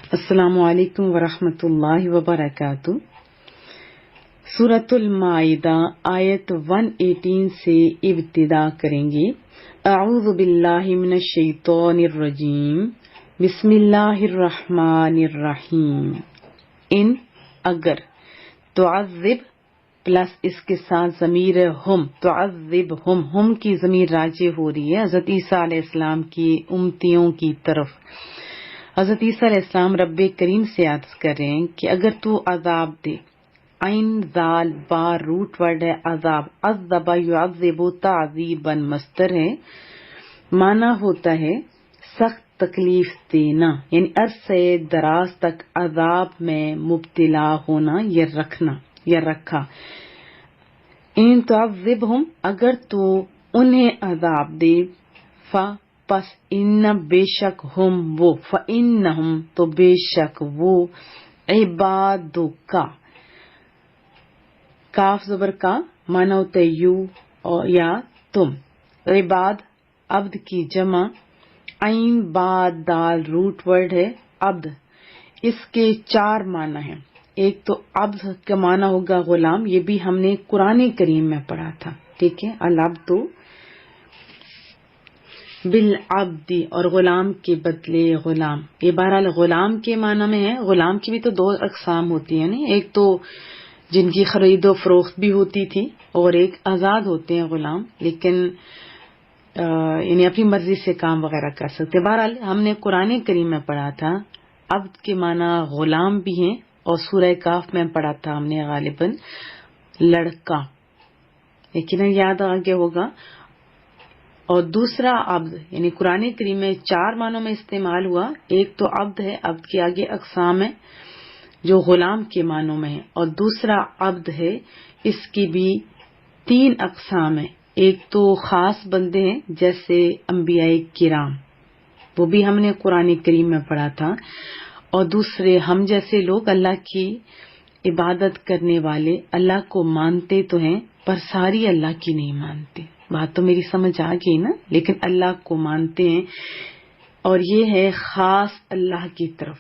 السلام علیکم ورحمۃ اللہ وبرکاتہ۔ سورۃ المائدہ آیت 118 سے ابتدا کریں گے۔ اعوذ باللہ من الشیطان الرجیم، بسم اللہ الرحمن الرحیم۔ ان اگر تعذب پلس اس کے ساتھ ضمیر ہم، تعذبہم، ہم کی ضمیر راجع ہو رہی ہے حضرت عیسیٰ علیہ السلام کی امتیوں کی طرف۔ حضرت عیسیٰ علیہ السلام رب کریم سے عرض کر رہے ہیں کہ اگر تو عذاب دے، عین ذال با روٹ ورڈ ہے عذاب، عذب یعذب تعذیبا مصدر ہے، معنی ہوتا ہے سخت تکلیف دینا، یعنی عرصے دراز تک عذاب میں مبتلا ہونا یا رکھنا یا رکھا۔ ان تعذبہم، اگر تو انہیں عذاب دے، پس ان بے شک ہم وہ، فإنہم تو بے شک وہ، عبادک، کاف زبر کا معنی ہوتا ہے یو اور یا تم، عباد عبد کی جمع، عین با دال روٹ ورڈ ہے عبد، اس کے 4 معنی ہیں۔ ایک تو عبد کا معنی ہوگا غلام، یہ بھی ہم نے قرآن کریم میں پڑھا تھا، ٹھیک ہے، العبد بالعبد، اور غلام کے بدلے غلام، یہ بہرحال غلام کے معنی میں ہے۔ غلام کی بھی تو 2 اقسام ہوتی ہیں نا، ایک تو جن کی خرید و فروخت بھی ہوتی تھی اور ایک آزاد ہوتے ہیں غلام، لیکن یعنی اپنی مرضی سے کام وغیرہ کر سکتے۔ بہرحال ہم نے قرآن کریم میں پڑھا تھا عبد کے معنی غلام بھی ہیں، اور سورہ کاف میں پڑھا تھا ہم نے غالباً لڑکا، لیکن یاد آ گیا ہوگا۔ اور دوسرا عبد، یعنی قرآن کریم میں 4 معنوں میں استعمال ہوا، ایک تو عبد ہے، عبد کے آگے اقسام ہے جو غلام کے معنوں میں ہے، اور دوسرا عبد ہے، اس کی بھی 3 اقسام ہیں۔ ایک تو خاص بندے ہیں جیسے انبیاء کرام، وہ بھی ہم نے قرآن کریم میں پڑھا تھا، اور دوسرے ہم جیسے لوگ اللہ کی عبادت کرنے والے، اللہ کو مانتے تو ہیں پر ساری اللہ کی نہیں مانتے، بات تو میری سمجھ آ گئی نا، لیکن اللہ کو مانتے ہیں، اور یہ ہے خاص اللہ کی طرف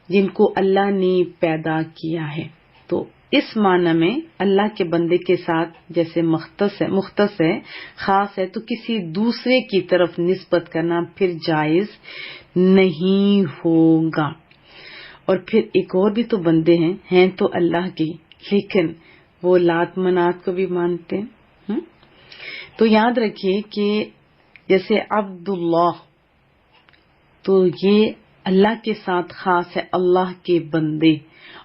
جن کو اللہ نے پیدا کیا ہے۔ تو اس معنی میں اللہ کے بندے کے ساتھ جیسے مختص ہے، خاص ہے، تو کسی دوسرے کی طرف نسبت کرنا پھر جائز نہیں ہوگا۔ اور پھر ایک اور بھی تو بندے ہیں تو اللہ کے، لیکن وہ لات منات کو بھی مانتے ہیں۔ تو یاد رکھیے کہ جیسے عبداللہ، تو یہ اللہ کے ساتھ خاص ہے، اللہ کے بندے،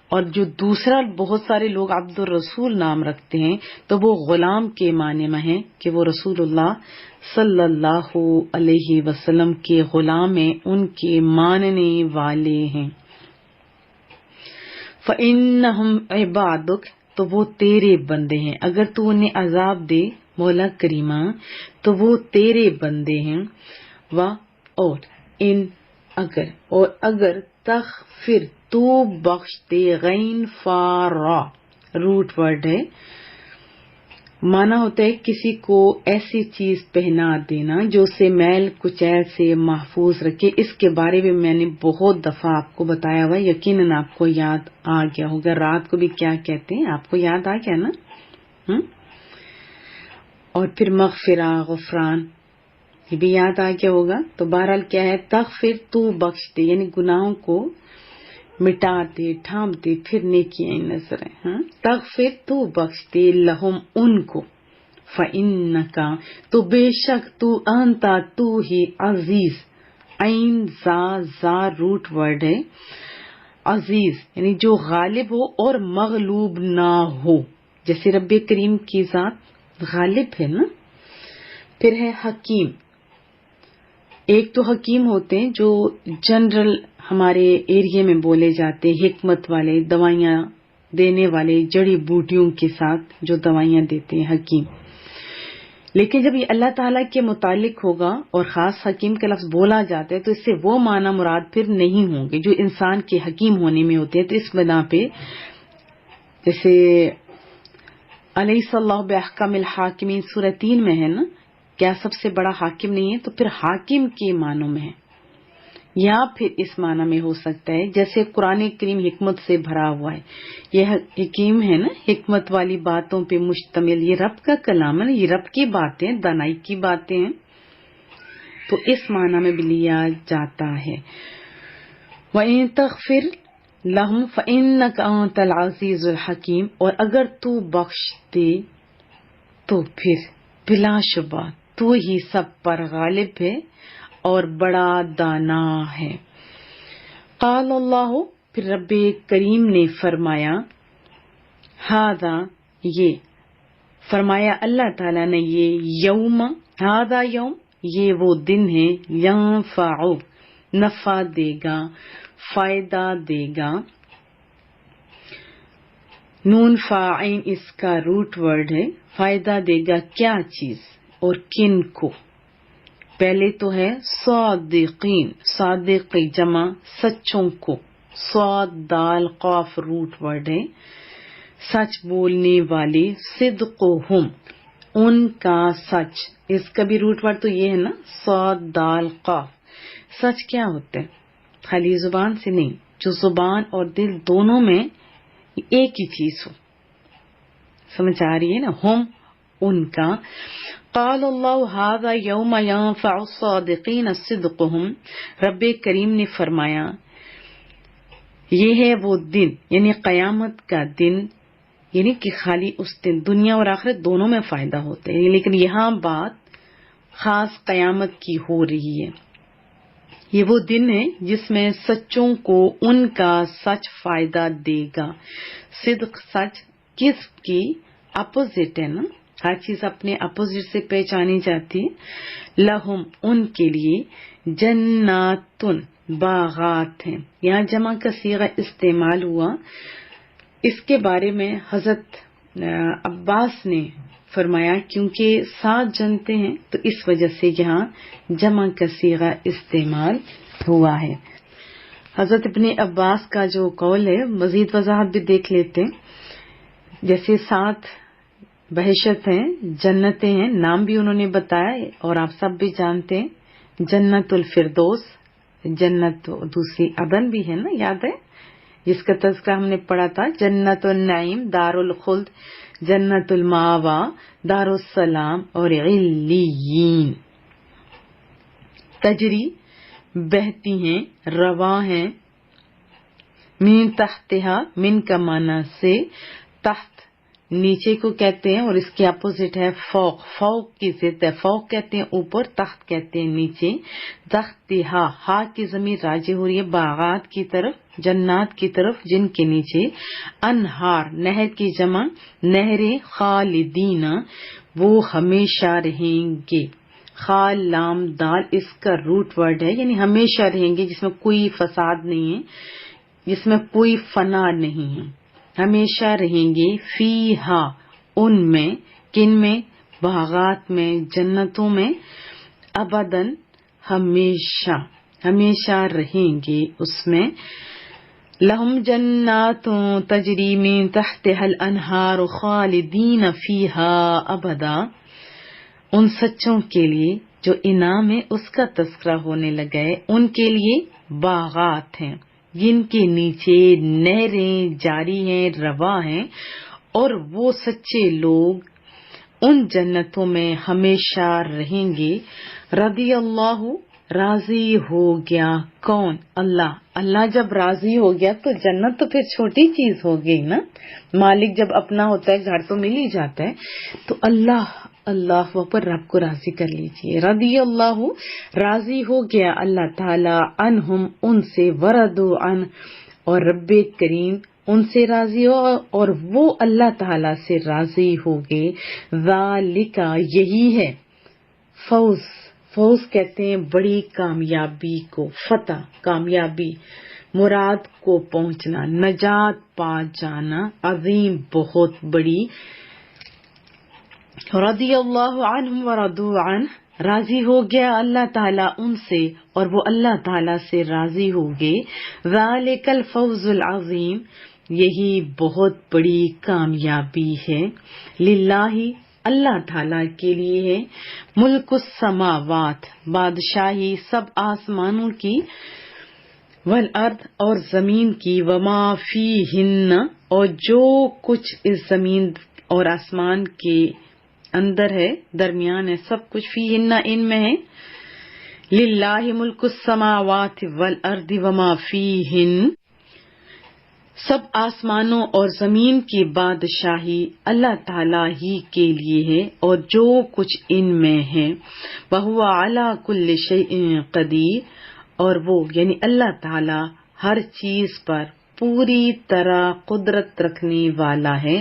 اور جو دوسرا بہت سارے لوگ عبد الرسول نام رکھتے ہیں تو وہ غلام کے معنی میں ہیں کہ وہ رسول اللہ صلی اللہ علیہ وسلم کے غلام ہیں، ان کے ماننے والے ہیں۔ فإنہم عبادک، تو وہ تیرے بندے ہیں، اگر تو انہیں عذاب دے مولا کریمہ تو وہ تیرے بندے ہیں۔ اور ان اگر تغفر تو بخش دے، غین فارا روٹ ورڈ ہے، مانا ہوتا ہے کسی کو ایسی چیز پہنا دینا جو اسے میل کچیل سے محفوظ رکھے۔ اس کے بارے میں نے بہت دفعہ آپ کو بتایا ہوا، یقیناً آپ کو یاد آ گیا ہوگا، رات کو بھی کیا کہتے ہیں آپ کو یاد آ گیا نا۔ اور پھر مغفرہ، غفران، یہ بھی یاد آ گیا ہوگا۔ تو بہرحال کیا ہے، تغفر تو بخش دے، یعنی گناہوں کو مٹا دے، ڈھانپ دے، پھر نیکیاں نظر ہیں۔ تغفر تو بخش دے، لہم ان کو، فإنک تو بے شک تو، انتا تو ہی، عزیز، عین زا روٹ ورڈ ہے عزیز، یعنی جو غالب ہو اور مغلوب نہ ہو، جیسے رب کریم کی ذات غالب ہے نا۔ پھر ہے حکیم، ایک تو حکیم ہوتے ہیں جو جنرل ہمارے ایریے میں بولے جاتے ہیں، حکمت والے، دوائیاں دینے والے، جڑی بوٹیوں کے ساتھ جو دوائیاں دیتے ہیں، حکیم۔ لیکن جب یہ اللہ تعالیٰ کے متعلق ہوگا اور خاص حکیم کا لفظ بولا جاتا ہے تو اس سے وہ معنی مراد پھر نہیں ہوں گے جو انسان کے حکیم ہونے میں ہوتے ہیں۔ تو اس بنا پہ جیسے الیس اللہ باحکم الحاکمین سورہ 3 میں ہے نا، کیا سب سے بڑا حاکم نہیں ہے، تو پھر حاکم کے معنوں میں ہے، یا پھر اس معنی میں ہو سکتا ہے جیسے قرآن کریم حکمت سے بھرا ہوا ہے، یہ حکیم ہے نا، حکمت والی باتوں پہ مشتمل، یہ رب کا کلام ہے نا، یہ رب کی باتیں، دانائی کی باتیں ہیں، تو اس معنی میں بھی لیا جاتا ہے۔ وَإِن تَغْفِرْ لَهُمْ فَإِنَّكَ أَنْتَ الْعَزِيزُ الْحَكِيمُ، اور اگر تو بخش دے تو پھر بلا شبہ تو ہی سب پر غالب ہے اور بڑا دانا ہے۔ قال اللہ، پھر رب کریم نے فرمایا، ھذا، یہ فرمایا اللہ تعالیٰ نے، یہ یوم، ھذا یوم، یہ وہ دن ہے، ینفع، نفع دے گا، فائدہ دے گا۔ نون فاعین اس کا روٹ ورڈ ہے، فائدہ دے گا کیا چیز اور کن کو؟ پہلے تو ہے صادقین، صادقی جمع سچوں کو، صاد دال قاف روٹ ورڈ ہے، سچ بولنے والے، صدقہم، ان کا سچ، اس کا بھی روٹ ورڈ تو یہ ہے نا، صاد دال قاف۔ سچ کیا ہوتا ہے؟ خالی زبان سے نہیں، جو زبان اور دل دونوں میں ایک ہی چیز ہو، سمجھ آ رہی ہے نا، ہم، ان کا۔ قال اللہ ھذا یوم ینفع الصادقین صدقہم، رب کریم نے فرمایا یہ ہے وہ دن، یعنی قیامت کا دن، یعنی کہ خالی اس دن دنیا اور آخرت دونوں میں فائدہ ہوتا ہے، لیکن یہاں بات خاص قیامت کی ہو رہی ہے۔ یہ وہ دن ہے جس میں سچوں کو ان کا سچ فائدہ دے گا۔ صدق، سچ، کس کی اپوزٹ ہے نا، ہر چیز اپنے اپوزٹ سے پہچانی جاتی ہے۔ لہم، ان کے لیے، جناتن، باغات ہیں، یہاں جمع کا صیغہ استعمال ہوا، اس کے بارے میں حضرت عباس نے فرمایا کیونکہ 7 جنتیں ہیں تو اس وجہ سے یہاں جمع کا صیغہ استعمال ہوا ہے۔ حضرت ابن عباس کا جو قول ہے، مزید وضاحت بھی دیکھ لیتے ہیں، جیسے 7 بہشت ہیں، جنتیں ہیں، نام بھی انہوں نے بتایا اور آپ سب بھی جانتے ہیں، جنت الفردوس، جنت دوسری عدن بھی ہے نا، یاد ہے جس کا تذکرہ ہم نے پڑھا تھا، جنت النعیم، دار الخلد، جنت الماوا، دار السلام، اور علیین۔ تجری، بہتی ہیں، رواں ہیں، من تحتہا، من کا معنی سے، تحت نیچے کو کہتے ہیں اور اس کے اپوزٹ ہے فوق، فوق کی ضد ہے، فوق کہتے ہیں اوپر، تحت کہتے ہیں نیچے۔ تحتہا، ہا کی ضمیر راجع ہو رہی ہے باغات کی طرف، جنات کی طرف جن کے نیچے، انہار، نہر کی جمع، نہریں، خالدین، وہ ہمیشہ رہیں گے۔ خال لام دال اس کا روٹ ورڈ ہے، یعنی ہمیشہ رہیں گے، جس میں کوئی فساد نہیں ہے، جس میں کوئی فنا نہیں ہے، ہمیشہ رہیں گے، فیہا، ان میں، کن میں، باغات میں، جنتوں میں، ابداً، ہمیشہ، ہمیشہ رہیں گے اس میں۔ لہم جنات تجری من تحتها الانہار خالدین فیہا ابدا، ان سچوں کے لیے جو انعام ہے اس کا تذکرہ ہونے لگا ہے، ان کے لیے باغات ہیں جن کے نیچے نہریں جاری ہیں، رواں ہیں، اور وہ سچے لوگ ان جنتوں میں ہمیشہ رہیں گے۔ رضی اللہ، راضی ہو گیا، کون؟ اللہ۔ اللہ جب راضی ہو گیا تو جنت تو پھر چھوٹی چیز ہو گئی نا، مالک جب اپنا ہوتا ہے گھر تو مل ہی جاتا ہے، تو اللہ پر رب کو راضی کر لیجئے۔ رضی اللہ، راضی ہو گیا اللہ تعالی، عنہم، ان سے، ورضوا عنہ، اور رب کریم ان سے راضی ہو اور وہ اللہ تعالی سے راضی ہو گئے۔ ذالک، یہی ہے، فوز، فوز کہتے ہیں بڑی کامیابی کو، فتح، کامیابی، مراد کو پہنچنا، نجات پا جانا، عظیم، بہت بڑی۔ رضی اللہ عنہم ورضوا عنہ، راضی ہو گیا اللہ تعالیٰ ان سے اور وہ اللہ تعالیٰ سے راضی ہو گئے۔ ذالک الفوز العظیم، یہی بہت بڑی کامیابی ہے۔ للہ، اللہ تعالیٰ کے لیے ہے، ملک السماوات، بادشاہی سب آسمانوں کی، والارض اور زمین کی، وما فیہن اور جو کچھ اس زمین اور آسمان کے اندر ہے، درمیان ہے، سب کچھ فیہن ان میں ہے. للہ ملک السماوات والارض وما فیہن، سب آسمانوں اور زمین کی بادشاہی اللہ تعالی ہی کے لیے ہے اور جو کچھ ان میں ہے. وَهُوَ عَلَى كُلِّ شَيْءٍ قَدِيرٌ، اور وہ یعنی اللہ تعالی ہر چیز پر پوری طرح قدرت رکھنے والا ہے،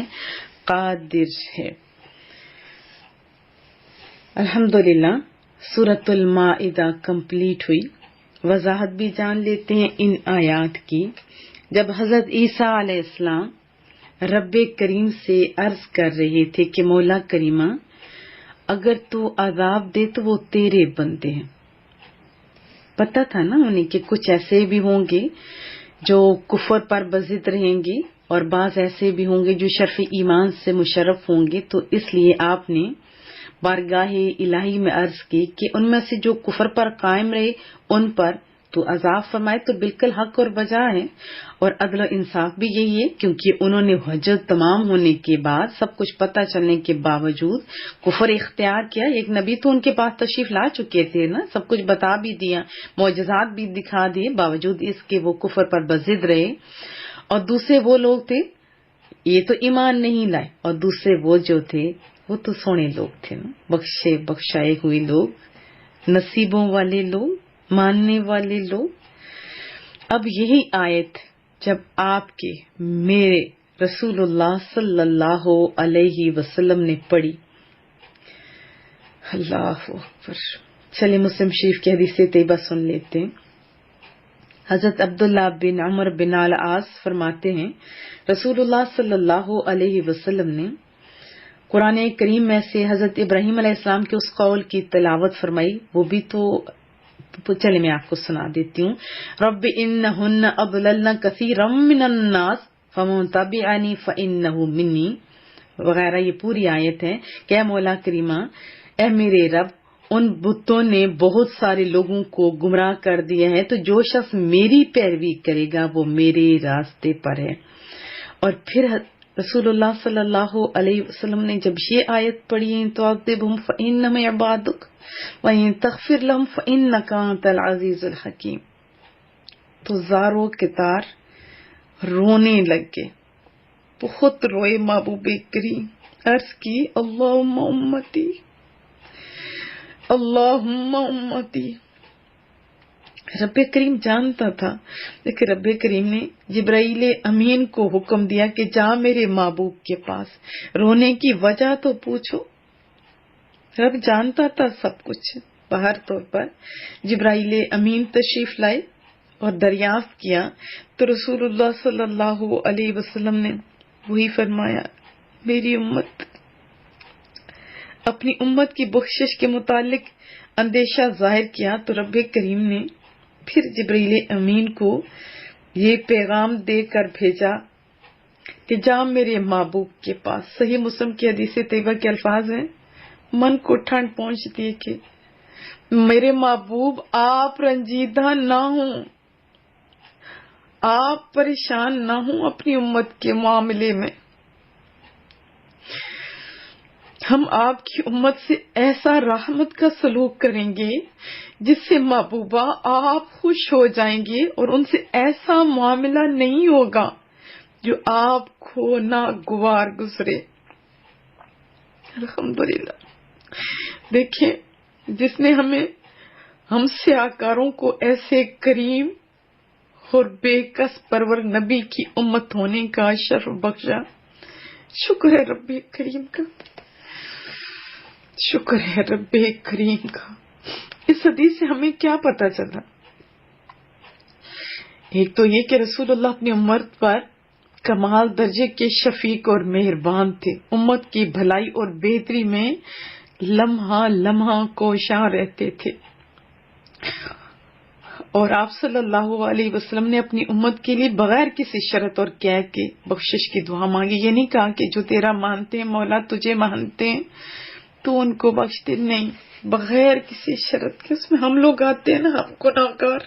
قادر ہے. الحمدللہ سورۃ المائدہ کمپلیٹ ہوئی. وضاحت بھی جان لیتے ہیں ان آیات کی. جب حضرت عیسیٰ علیہ السلام رب کریم سے عرض کر رہے تھے کہ مولا کریمہ اگر تو عذاب دے تو وہ تیرے بندے ہیں، پتہ تھا نا انہیں کہ کچھ ایسے بھی ہوں گے جو کفر پر بضد رہیں گے اور بعض ایسے بھی ہوں گے جو شرف ایمان سے مشرف ہوں گے. تو اس لیے آپ نے بارگاہ الہی میں عرض کی کہ ان میں سے جو کفر پر قائم رہے ان پر تو عذاب فرمائے تو بالکل حق اور بجا ہے. اور عدل و انصاف بھی یہی ہے کیونکہ انہوں نے حجت تمام ہونے کے بعد سب کچھ پتہ چلنے کے باوجود کفر اختیار کیا. ایک نبی تو ان کے پاس تشریف لا چکے تھے نا، سب کچھ بتا بھی دیا، معجزات بھی دکھا دیے، باوجود اس کے وہ کفر پر بضد رہے. اور دوسرے وہ لوگ تھے یہ تو ایمان نہیں لائے، اور دوسرے وہ جو تھے وہ تو سونے لوگ تھے نا، بخشے بخشائے ہوئے لوگ، نصیبوں والے لوگ، ماننے والے لوگ. اب یہی آیت جب آپ کے میرے رسول اللہ صلی اللہ علیہ وسلم نے پڑھی، اللہ اکبر. چلے مسلم شریف کی حدیث طیبہ سن لیتے ہیں. حضرت عبداللہ بن عمر بن العاص فرماتے ہیں رسول اللہ صلی اللہ علیہ وسلم نے قرآن کریم میں سے حضرت ابراہیم علیہ السلام کے اس قول کی تلاوت فرمائی. وہ بھی تو چلے میں آپ کو سنا دیتی ہوں. رب انہن اضللن کثیرا من الناس فمن تبعنی فانہ منی وغیرہ. یہ پوری آیت ہے کہ اے مولا کریمہ، اے میرے رب، ان بتوں نے بہت سارے لوگوں کو گمراہ کر دیا ہے، تو جو شخص میری پیروی کرے گا وہ میرے راستے پر ہے. اور پھر رسول اللہ صلی اللہ علیہ وسلم نے جب یہ آیت پڑھی تُعَذِّبْهُمْ فَإِنَّهُمْ عِبَادُكَ وَإِن تَغْفِرْ لَهُمْ فَإِنَّكَ أَنْتَ الْعَزِيزُ الْحَكِيمُ، تو زاروں کے تار رونے لگ گئے، بہت روئے. محبوب کریم عرض کی اللہم امتی اللہم امتی. رب کریم جانتا تھا، لیکن رب کریم نے جبرائیل امین کو حکم دیا کہ جا میرے محبوب کے پاس، رونے کی وجہ تو پوچھو. رب جانتا تھا سب کچھ. باہر طور پر جبرائیل امین تشریف لائے اور دریافت کیا تو رسول اللہ صلی اللہ علیہ وسلم نے وہی فرمایا، میری امت، اپنی امت کی بخشش کے متعلق اندیشہ ظاہر کیا. تو رب کریم نے پھر جبرائیل امین کو یہ پیغام دے کر بھیجا کہ جا میرے محبوب کے پاس. صحیح مسلم کی حدیث طیبہ کے الفاظ ہیں، من کو ٹھنڈ پہنچتی ہے کہ میرے محبوب آپ رنجیدہ نہ ہوں، آپ پریشان نہ ہوں اپنی امت کے معاملے میں. ہم آپ کی امت سے ایسا رحمت کا سلوک کریں گے جس سے محبوبہ آپ خوش ہو جائیں گے، اور ان سے ایسا معاملہ نہیں ہوگا جو آپ کو ناگوار گزرے. الحمدللہ. دیکھیں، جس نے ہم سیاکاروں کو ایسے کریم اور بے کس پرور نبی کی امت ہونے کا شرف بخشا. شکر ہے رب کریم کا، شکر ہے رب کریم کا. اس حدیث سے ہمیں کیا پتہ چلا؟ ایک تو یہ کہ رسول اللہ اپنی امت پر کمال درجے کے شفیق اور مہربان تھے، امت کی بھلائی اور بہتری میں لمحہ لمحہ کوشاں رہتے تھے. اور آپ صلی اللہ علیہ وسلم نے اپنی امت کے لیے بغیر کسی شرط اور قید کے بخشش کی دعا مانگی. یہ نہیں کہا کہ جو تیرا مانتے ہیں مولا، تجھے مانتے ہیں تو ان کو بخش دے، نہیں، بغیر کسی شرط کے. اس میں ہم لوگ آتے ہیں نا، ہم گناہگار.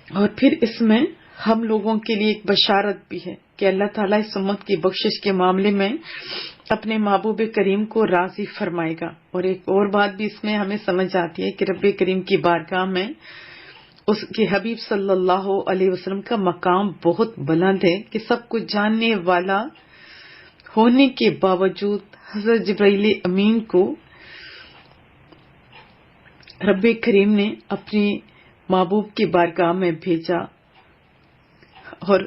اور پھر اس میں ہم لوگوں کے لیے ایک بشارت بھی ہے کہ اللہ تعالیٰ اس امت کی بخشش کے معاملے میں اپنے محبوب کریم کو راضی فرمائے گا. اور ایک اور بات بھی اس میں ہمیں سمجھ آتی ہے کہ رب کریم کی بارگاہ میں اس کے حبیب صلی اللہ علیہ وسلم کا مقام بہت بلند ہے کہ سب کچھ جاننے والا ہونے کے باوجود حضرت جبرائیل امین کو رب کریم نے اپنی محبوب کی بارگاہ میں بھیجا. اور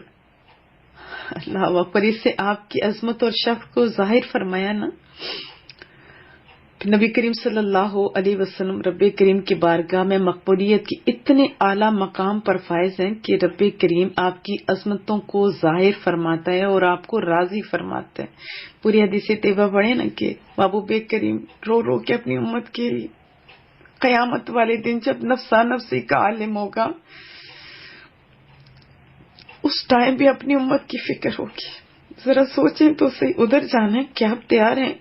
اللہ اکبر، اس سے آپ کی عظمت اور شرف کو ظاہر فرمایا نا. نبی کریم صلی اللہ علیہ وسلم رب کریم کی بارگاہ میں مقبولیت کی اتنے اعلیٰ مقام پر فائز ہیں کہ رب کریم آپ کی عظمتوں کو ظاہر فرماتا ہے اور آپ کو راضی فرماتا ہے. پوری حدیث طیبہ پڑھے نا کہ محبوب کریم رو رو کے اپنی امت کے لیے قیامت والے دن جب نفسا نفسی کا عالم ہوگا اس ٹائم بھی اپنی امت کی فکر ہوگی. ذرا سوچیں تو صحیح، ادھر جانے کیا آپ تیار ہیں؟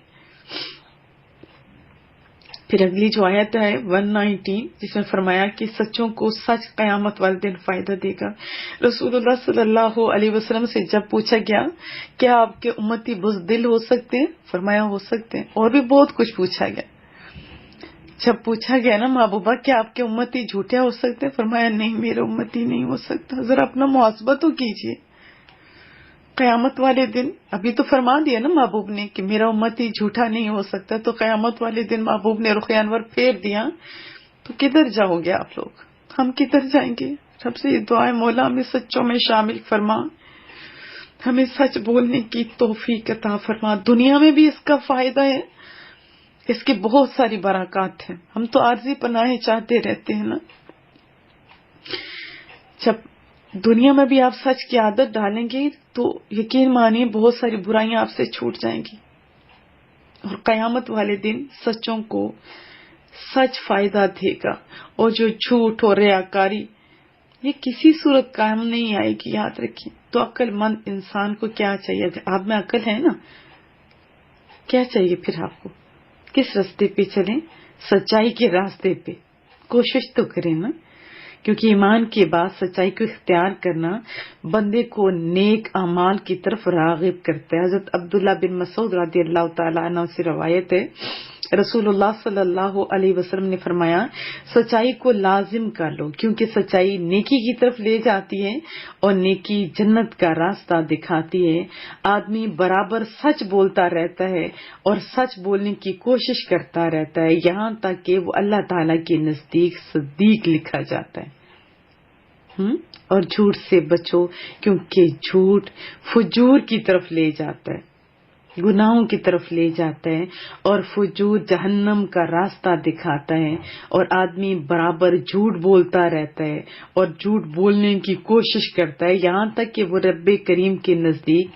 پھر اگلی جو آیت ہے 119 جس میں فرمایا کہ سچوں کو سچ قیامت والے دن فائدہ دے گا. رسول اللہ صلی اللہ علیہ وسلم سے جب پوچھا گیا کیا آپ کے امتی بزدل ہو سکتے ہیں؟ فرمایا ہو سکتے ہیں. اور بھی بہت کچھ پوچھا گیا. جب پوچھا گیا نا محبوبہ کیا آپ کے امتی جھوٹے ہو سکتے ہیں؟ فرمایا نہیں، میرے امتی نہیں ہو سکتا. ذرا اپنا محاسبہ تو کیجیے. قیامت والے دن ابھی تو فرما دیا نا محبوب نے کہ میرا امتی جھوٹا نہیں ہو سکتا، تو قیامت والے دن محبوب نے رخ انور پھیر دیا تو کدھر جاؤ گے آپ لوگ؟ ہم کدھر جائیں گے؟ سب سے یہ دعا ہے مولا ہمیں سچوں میں شامل فرما، ہمیں سچ بولنے کی توفیق عطا فرما. دنیا میں بھی اس کا فائدہ ہے، اس کی بہت ساری برکات ہیں. ہم تو عارضی پناہیں چاہتے رہتے ہیں نا. جب دنیا میں بھی آپ سچ کی عادت ڈالیں گے تو یقین مانیے بہت ساری برائیاں آپ سے چھوٹ جائیں گی. اور قیامت والے دن سچوں کو سچ فائدہ دے گا، اور جو جھوٹ اور ریاکاری یہ کسی صورت کام نہیں آئے گی. یاد رکھیے. تو عقل مند انسان کو کیا چاہیے؟ آپ میں عقل ہے نا، کیا چاہیے پھر آپ کو؟ کس راستے پہ چلیں؟ سچائی کے راستے پہ کوشش تو کریں نا، کیونکہ ایمان کے بعد سچائی کو اختیار کرنا بندے کو نیک اعمال کی طرف راغب کرتا ہے. حضرت عبداللہ بن مسعود رضی اللہ تعالیٰ عنہ سے روایت ہے رسول اللہ صلی اللہ علیہ وسلم نے فرمایا سچائی کو لازم کر لو، کیونکہ سچائی نیکی کی طرف لے جاتی ہے اور نیکی جنت کا راستہ دکھاتی ہے. آدمی برابر سچ بولتا رہتا ہے اور سچ بولنے کی کوشش کرتا رہتا ہے یہاں تک کہ وہ اللہ تعالیٰ کے نزدیک صدیق لکھا جاتا ہے. اور جھوٹ سے بچو، کیونکہ جھوٹ فجور کی طرف لے جاتا ہے، گناہوں کی طرف لے جاتا ہے، اور فجور جہنم کا راستہ دکھاتا ہے. اور آدمی برابر جھوٹ بولتا رہتا ہے اور جھوٹ بولنے کی کوشش کرتا ہے یہاں تک کہ وہ رب کریم کے نزدیک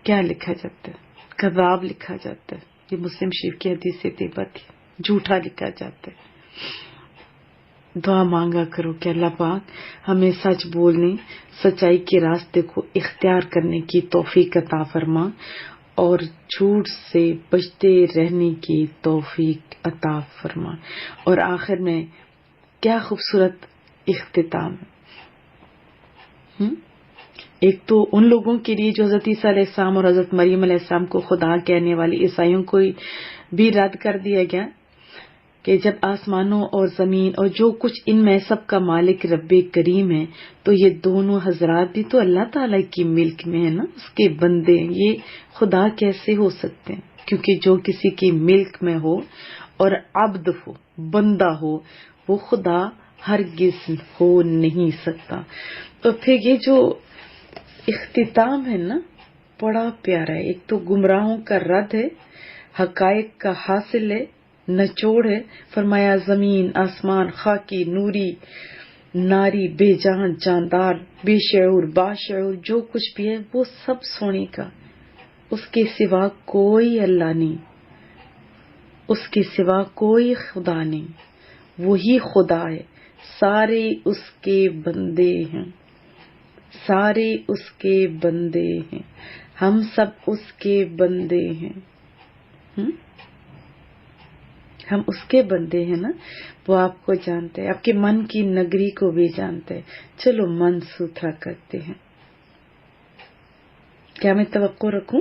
کیا لکھا جاتا ہے؟ کذاب لکھا جاتا ہے. یہ مسلم شریف کی حدیث طیبہ تھی. جھوٹا لکھا جاتا ہے. دعا مانگا کرو کہ اللہ پاک ہمیں سچ بولنے، سچائی کے راستے کو اختیار کرنے کی توفیق عطا فرما اور جھوٹ سے بچتے رہنے کی توفیق عطا فرما. اور آخر میں کیا خوبصورت اختتام ہے. ایک تو ان لوگوں کے لیے جو حضرت عیسیٰ علیہ السلام اور حضرت مریم علیہ السلام کو خدا کہنے والی عیسائیوں کو بھی رد کر دیا گیا کہ جب آسمانوں اور زمین اور جو کچھ ان میں سب کا مالک رب کریم ہے تو یہ دونوں حضرات بھی تو اللہ تعالیٰ کی ملک میں ہے نا، اس کے بندے. یہ خدا کیسے ہو سکتے ہیں؟ کیونکہ جو کسی کی ملک میں ہو اور عبد ہو، بندہ ہو، وہ خدا ہرگز ہو نہیں سکتا. تو پھر یہ جو اختتام ہے نا بڑا پیارا ہے. ایک تو گمراہوں کا رد ہے، حقائق کا حاصل ہے، نچوڑ ہے. فرمایا زمین، آسمان، خاکی، نوری، ناری، بے جان، جاندار، بے شعور، باشعور، جو کچھ بھی ہے وہ سب سونے کا. اس کے سوا کوئی اللہ نہیں، اس کے سوا کوئی خدا نہیں. وہی خدا ہے. سارے اس کے بندے ہیں، سارے اس کے بندے ہیں. ہم سب اس کے بندے ہیں. ہم اس کے بندے ہیں نا، وہ آپ کو جانتے ہیں، آپ کے من کی نگری کو بھی جانتے ہیں. چلو من ستھرا کرتے ہیں. کیا میں توقع رکھوں؟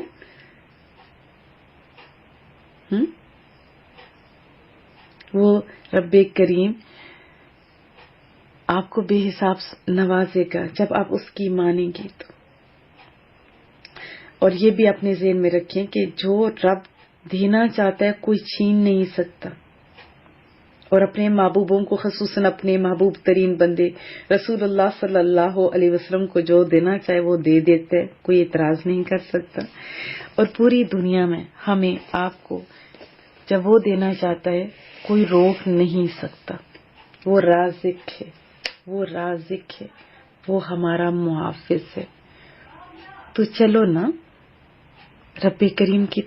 وہ رب کریم آپ کو بے حساب نوازے گا جب آپ اس کی مانیں گے تو. اور یہ بھی اپنے ذہن میں رکھیں کہ جو رب دینا چاہتا ہے کوئی چھین نہیں سکتا. اور اپنے محبوبوں کو، خصوصاً اپنے محبوب ترین بندے رسول اللہ صلی اللہ علیہ وسلم کو جو دینا چاہے وہ دے دیتے، کوئی اعتراض نہیں کر سکتا. اور پوری دنیا میں ہمیں، آپ کو جب وہ دینا چاہتا ہے کوئی روک نہیں سکتا. وہ رازق ہے، وہ رازق ہے، وہ ہمارا محافظ ہے. تو چلو نا رب کریم کی